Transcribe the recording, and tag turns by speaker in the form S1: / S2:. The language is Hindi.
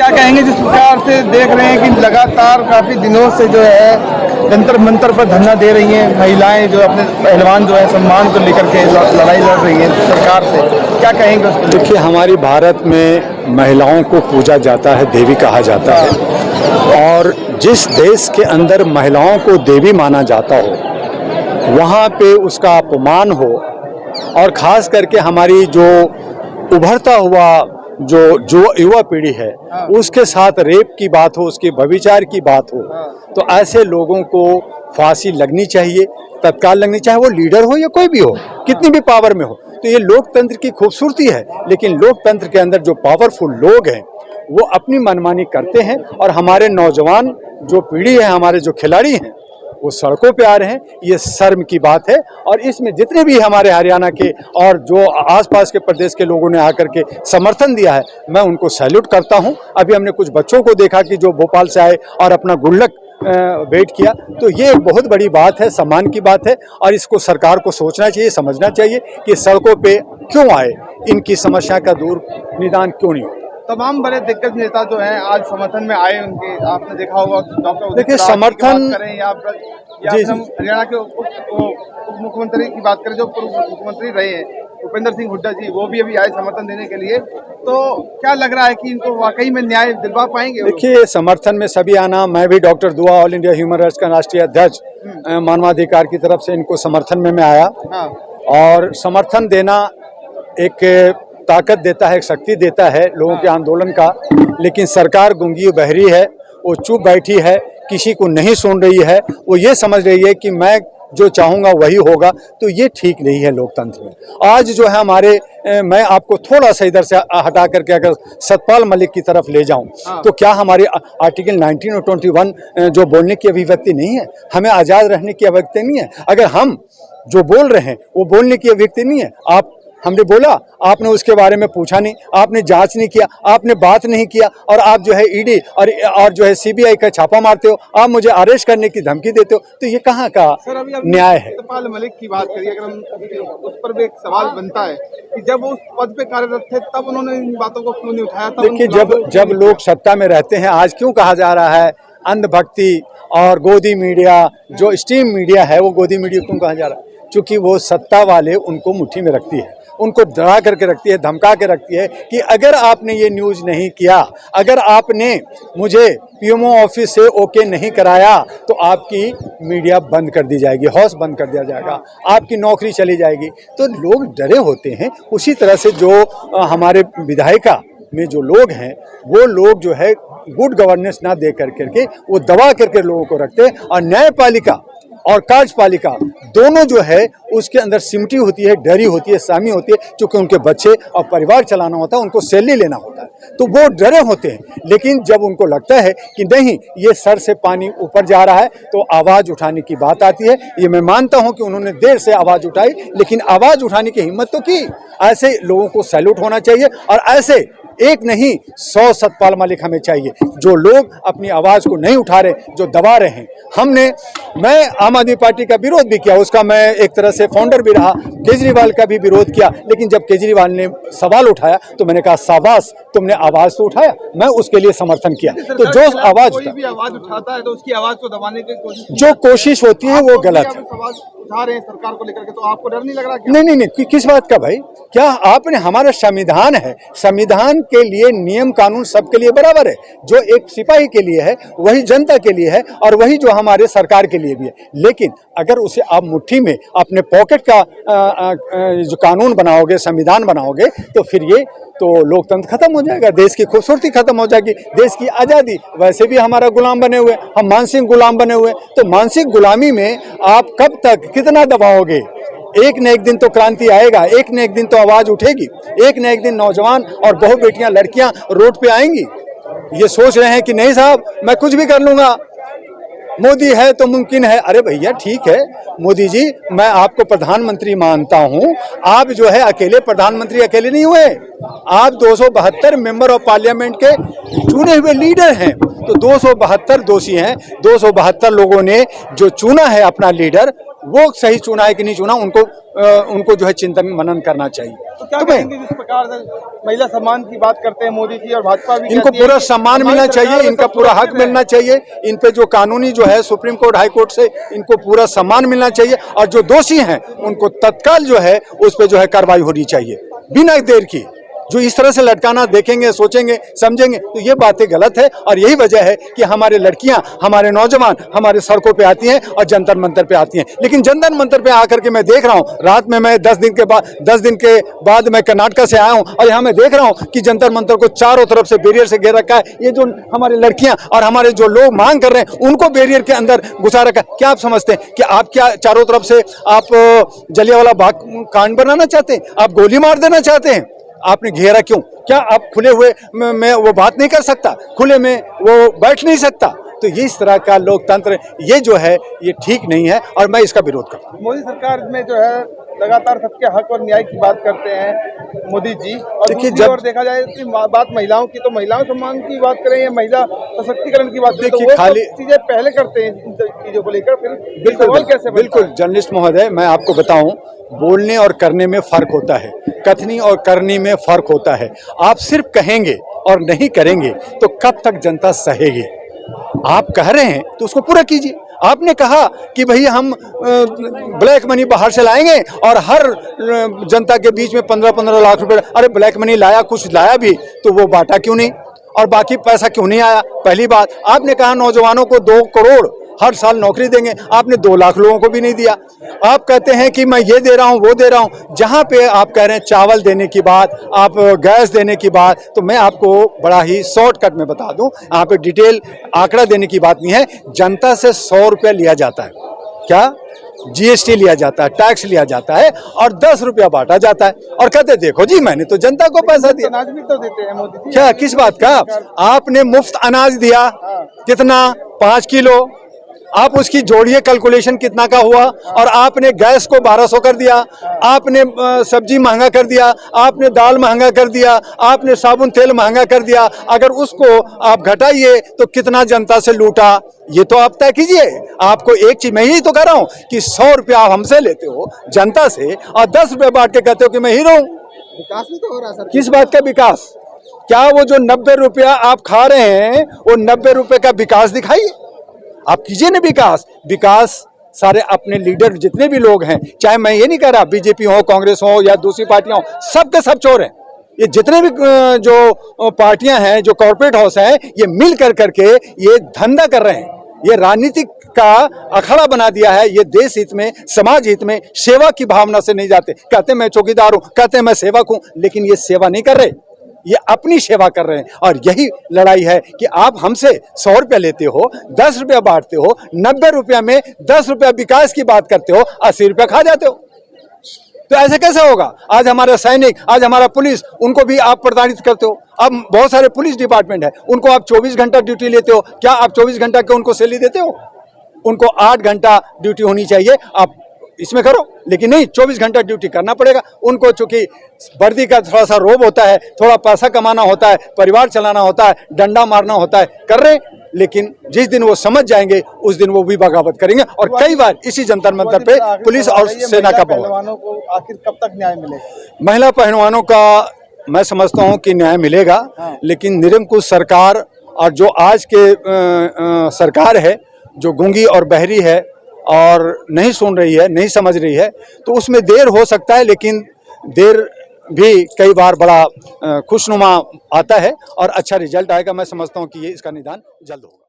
S1: क्या कहेंगे जिस प्रकार से देख रहे हैं कि लगातार काफी दिनों से जो है जंतर मंतर पर धरना दे रही हैं महिलाएं, जो अपने पहलवान जो है सम्मान को लेकर के लड़ाई लड़ रही हैं सरकार से, क्या कहेंगे उसको?
S2: देखिए, हमारी भारत में महिलाओं को पूजा जाता है, देवी कहा जाता है, और जिस देश के अंदर महिलाओं को देवी माना जाता हो वहाँ पे उसका अपमान हो, और ख़ास करके हमारी जो उभरता हुआ जो युवा पीढ़ी है उसके साथ रेप की बात हो, उसके व्यभिचार की बात हो, तो ऐसे लोगों को फांसी लगनी चाहिए, तत्काल लगनी चाहिए, वो लीडर हो या कोई भी हो, कितनी भी पावर में हो। तो ये लोकतंत्र की खूबसूरती है, लेकिन लोकतंत्र के अंदर जो पावरफुल लोग हैं वो अपनी मनमानी करते हैं, और हमारे नौजवान जो पीढ़ी है, हमारे जो खिलाड़ी हैं, वो सड़कों पे आ रहे हैं। ये शर्म की बात है, और इसमें जितने भी हमारे हरियाणा के और जो आसपास के प्रदेश के लोगों ने आकर के समर्थन दिया है, मैं उनको सैल्यूट करता हूं। अभी हमने कुछ बच्चों को देखा कि जो भोपाल से आए और अपना गुल्लक वेट किया, तो ये एक बहुत बड़ी बात है, सम्मान की बात है, और इसको सरकार को सोचना चाहिए, समझना चाहिए कि सड़कों पे क्यों आए, इनकी समस्या का दूर निदान क्यों नहीं हो।
S1: तमाम बड़े दिग्गज नेता जो हैं आज समर्थन में आए उनके, आपने देखा होगा डॉक्टर,
S2: देखिए समर्थन
S1: करें या हरियाणा के उप मुख्यमंत्री की बात करें, जो पूर्व मुख्यमंत्री रहे हैं भूपेंद्र सिंह हुड्डा जी, वो भी अभी आए समर्थन देने के लिए, तो क्या लग रहा है कि इनको वाकई में न्याय दिलवा पाएंगे?
S2: देखिए, समर्थन में सभी आना, मैं भी डॉक्टर दुआ ऑल इंडिया ह्यूमन राइट्स का राष्ट्रीय अध्यक्ष मानवाधिकार की तरफ से इनको समर्थन में मैं आया, और समर्थन देना एक ताकत देता है, एक शक्ति देता है लोगों के आंदोलन का। लेकिन सरकार गूंगी बहरी है, वो चुप बैठी है, किसी को नहीं सुन रही है, वो ये समझ रही है कि मैं जो चाहूँगा वही होगा, तो ये ठीक नहीं है लोकतंत्र में। आज जो है हमारे मैं आपको थोड़ा सा इधर से हटा करके अगर सतपाल मलिक की तरफ ले जाऊं, तो क्या हमारे आर्टिकल 19 और 21 जो बोलने की अभिव्यक्ति नहीं है, हमें आज़ाद रहने की अभिव्यक्ति नहीं है? अगर हम जो बोल रहे हैं वो बोलने की अभिव्यक्ति नहीं है? हमने बोला, आपने उसके बारे में पूछा नहीं, आपने जांच नहीं किया, आपने बात नहीं किया, और आप जो है ईडी और जो है सीबीआई का छापा मारते हो, आप मुझे अरेस्ट करने की धमकी देते हो, तो ये कहाँ का न्याय है?
S1: सतपाल मलिक की बात करिए, अगर हम उस पर भी एक सवाल बनता है कि जब वो उस पद पे कार्यरत थे तब उन्होंने इन बातों को क्यों नहीं उठाया था?
S2: देखिए, जब लोग सत्ता में रहते हैं, आज क्यों कहा जा रहा है अंधभक्ति और गोदी मीडिया, जो स्ट्रीम मीडिया है वो गोदी मीडिया क्यों कहा जा रहा है? क्योंकि वो सत्ता वाले उनको मुट्ठी में रखती है, उनको डरा करके रखती है, धमका के रखती है कि अगर आपने ये न्यूज़ नहीं किया, अगर आपने मुझे पीएमओ ऑफिस से ओके नहीं कराया, तो आपकी मीडिया बंद कर दी जाएगी, हाउस बंद कर दिया जाएगा, आपकी नौकरी चली जाएगी। तो लोग डरे होते हैं। उसी तरह से जो हमारे विधायिका में जो लोग हैं, वो लोग जो है गुड गवर्नेंस ना दे करके वो दबा करके लोगों को रखते हैं, और न्यायपालिका और कार्यपालिका दोनों जो है उसके अंदर सिमटी होती है, डरी होती है, सामी होती है, क्योंकि उनके बच्चे और परिवार चलाना होता है, उनको सैलरी लेना होता है, तो वो डरे होते हैं। लेकिन जब उनको लगता है कि नहीं, ये सर से पानी ऊपर जा रहा है, तो आवाज़ उठाने की बात आती है। ये मैं मानता हूं कि उन्होंने देर से आवाज़ उठाई, लेकिन आवाज़ उठाने की हिम्मत तो की। ऐसे लोगों को सैल्यूट होना चाहिए, और ऐसे एक नहीं 100 सतपाल मलिक हमें चाहिए, जो लोग अपनी आवाज़ को नहीं उठा रहे, जो दबा रहे हैं। मैं आम आदमी पार्टी का विरोध भी किया, उसका मैं एक तरह से फाउंडर भी रहा, केजरीवाल का भी विरोध किया, लेकिन जब केजरीवाल ने सवाल उठाया तो मैंने कहा शाबाश, तुमने आवाज़ तो उठाया, मैं उसके लिए समर्थन किया। तो जो आवाज़
S1: उठाता है तो उसकी आवाज़ को दबाने की
S2: कोशिश होती है, वो गलत है।
S1: उठा रहे हैं सरकार को लेकर के, तो आपको डर नहीं लग रहा?
S2: नहीं, किस बात का भाई? क्या आपने, हमारा संविधान है, संविधान के लिए नियम कानून सबके लिए बराबर है। जो एक सिपाही के लिए है वही जनता के लिए है, और वही जो हमारे सरकार के लिए भी है। लेकिन अगर उसे आप मुट्ठी में अपने पॉकेट का जो कानून बनाओगे, संविधान बनाओगे, तो फिर ये तो लोकतंत्र खत्म हो जाएगा, देश की खूबसूरती खत्म हो जाएगी, देश की आज़ादी। वैसे भी हमारा गुलाम बने हुए, हम मानसिक गुलाम बने हुए, तो मानसिक गुलामी में आप कब तक कितना दबाओगे? एक न एक दिन तो क्रांति आएगा, एक न एक दिन तो आवाज़ उठेगी, एक न एक दिन नौजवान और बहु बेटियां, लड़कियां रोड पे आएंगी। ये सोच रहे हैं कि नहीं साहब, मैं कुछ भी कर लूँगा, मोदी है तो मुमकिन है। अरे भैया ठीक है, मोदी जी मैं आपको प्रधानमंत्री मानता हूं, आप जो है अकेले प्रधानमंत्री अकेले नहीं हुए, आप 272 मेंबर ऑफ पार्लियामेंट के चुने हुए लीडर हैं, तो 272 दोषी हैं। 272 लोगों ने जो चुना है अपना लीडर, वो सही चुना है कि नहीं चुना, उनको जो है चिंतन मनन करना चाहिए।
S1: तो क्या
S2: तो
S1: कहेंगे जिस प्रकार से महिला सम्मान की बात करते हैं मोदी जी और भाजपा भी
S2: इनको
S1: कहती है
S2: पूरा
S1: कि
S2: सम्मान
S1: हमारी
S2: मिलना
S1: सरकार
S2: चाहिए,
S1: में
S2: इनका
S1: सब
S2: पूरा हक
S1: सुरक्षित है।
S2: मिलना चाहिए, इन पे जो कानूनी जो है सुप्रीम कोर्ट हाई कोर्ट से इनको पूरा सम्मान मिलना चाहिए, और जो दोषी हैं उनको तत्काल जो है उस पे जो है कार्रवाई होनी चाहिए बिना देर की। जो इस तरह से लटकाना देखेंगे, सोचेंगे, समझेंगे तो ये बातें गलत है, और यही वजह है कि हमारे लड़कियां, हमारे नौजवान हमारे सड़कों पे आती हैं और जंतर मंतर पे आती हैं। लेकिन जंतर मंतर पे आकर के मैं देख रहा हूँ, रात में मैं 10 दिन के बाद मैं कर्नाटक से आया हूँ, और यहाँ मैं देख रहा हूँ कि जंतर मंतर को चारों तरफ से बैरियर से घेर रखा है। ये जो हमारे लड़कियां और हमारे जो लोग मांग कर रहे हैं उनको बैरियर के अंदर घुसा रखा है। क्या आप समझते हैं कि आप क्या चारों तरफ से आप जलियांवाला बाग कांड बनाना चाहते हैं? आप गोली मार देना चाहते हैं? आपने घेरा क्यों? क्या आप खुले हुए में वो बात नहीं कर सकता? खुले में वो बैठ नहीं सकता? तो ये इस तरह का लोकतंत्र ये जो है ये ठीक नहीं है, और मैं इसका विरोध करता हूँ।
S1: मोदी सरकार में जो है लगातार सबके हक और न्याय की बात करते हैं मोदी जी, और
S2: देखिए,
S1: दूसरी
S2: जब
S1: ओर देखा जाए कि बात महिलाओं की, तो महिलाओं सम्मान की बात करें या महिला सशक्तिकरण की बात करें, तो
S2: देखिए,
S1: वो
S2: खाली
S1: चीजें पहले करते हैं इन चीजों को लेकर, फिर
S2: बिल्कुल
S1: सवाल कैसे बनता
S2: बिल्कुल
S1: है?
S2: जर्नलिस्ट महोदय, मैं आपको बताऊं, बोलने और करने में फर्क होता है, कथनी और करनी में फर्क होता है। आप सिर्फ कहेंगे और नहीं करेंगे तो कब तक जनता सहेगी? आप कह रहे हैं तो उसको पूरा कीजिए। आपने कहा कि भाई हम ब्लैक मनी बाहर से लाएंगे और हर जनता के बीच में 15-15 लाख रुपए, अरे ब्लैक मनी लाया, कुछ लाया भी तो वो बांटा क्यों नहीं, और बाकी पैसा क्यों नहीं आया? पहली बात, आपने कहा नौजवानों को 2 करोड़ हर साल नौकरी देंगे, आपने 2 लाख लोगों को भी नहीं दिया। आप कहते हैं कि मैं ये दे रहा हूं, वो दे रहा हूं। जहां पे आप कह रहे हैं चावल देने की बात, आप गैस देने की बात, तो मैं आपको बड़ा ही शॉर्टकट में बता दूं, यहाँ पे डिटेल आंकड़ा देने की बात नहीं है। जनता से 100 रुपया लिया जाता है, क्या जीएसटी लिया जाता है, टैक्स लिया जाता है, और 10 रुपया बांटा जाता है, और कहते देखो जी मैंने तो जनता को पैसा दिया।
S1: अनाज भी तो देते हैं मोदी जी।
S2: क्या, किस बात का? आपने मुफ्त अनाज दिया, कितना? 5 किलो। आप उसकी जोड़िए कैलकुलेशन कितना का हुआ, और आपने गैस को 1200 कर दिया, आपने सब्जी महंगा कर दिया, आपने दाल महंगा कर दिया, आपने साबुन तेल महंगा कर दिया। अगर उसको आप घटाइए तो कितना जनता से लूटा, ये तो आप तय कीजिए। आपको एक चीज मैं यही तो कह रहा हूं कि 100 रुपया आप हमसे लेते हो जनता से, और 10 रुपया बांट के कहते हो कि मैं हीरो हूं।
S1: विकास भी तो हो रहा है सर।
S2: किस बात का विकास? क्या वो जो 90 रुपया आप खा रहे हैं वो 90 रुपए का विकास दिखाइए, आप कीजिए ना विकास। विकास सारे अपने लीडर जितने भी लोग हैं, चाहे मैं ये नहीं कह रहा बीजेपी हो, कांग्रेस हो या दूसरी पार्टियां हो, सबके सब चोर हैं। ये जितने भी जो पार्टियां हैं, जो कॉर्पोरेट हाउस हैं, ये मिल कर करके ये धंधा कर रहे हैं, ये राजनीतिक का अखाड़ा बना दिया है। ये देश हित में, समाज हित में, सेवा की भावना से नहीं जाते। कहते मैं चौकीदार हूं, कहते मैं सेवक हूं, लेकिन ये सेवा नहीं कर रहे, ये अपनी सेवा कर रहे हैं। और यही लड़ाई है कि आप हमसे 100 रुपया लेते हो, 10 रुपया बांटते हो, 90 रुपया में 10 रुपया विकास की बात करते हो, 80 रुपया खा जाते हो। तो ऐसे कैसे होगा? आज हमारा सैनिक, आज हमारा पुलिस, उनको भी आप प्रताड़ित करते हो। अब बहुत सारे पुलिस डिपार्टमेंट है, उनको आप 24 घंटा ड्यूटी लेते हो। क्या आप 24 घंटा के उनको सैलरी देते हो? उनको 8 घंटा ड्यूटी होनी चाहिए, आप इसमें करो, लेकिन नहीं, 24 घंटा ड्यूटी करना पड़ेगा उनको। चूंकि वर्दी का थोड़ा सा रोब होता है, थोड़ा पैसा कमाना होता है, परिवार चलाना होता है, डंडा मारना होता है, कर रहे हैं। लेकिन जिस दिन वो समझ जाएंगे उस दिन वो भी बगावत करेंगे, और कई बार इसी जंतर मंतर पे पुलिस और सेना का
S1: पहलवानों को आखिर कब तक न्याय मिलेगा?
S2: महिला पहलवानों का मैं समझता हूं कि न्याय मिलेगा, लेकिन निरंकुश सरकार और जो आज के सरकार है, जो गूंगी और बहरी है और नहीं सुन रही है, नहीं समझ रही है, तो उसमें देर हो सकता है, लेकिन देर भी कई बार बड़ा खुशनुमा आता है और अच्छा रिजल्ट आएगा। मैं समझता हूं कि ये इसका निदान जल्द होगा।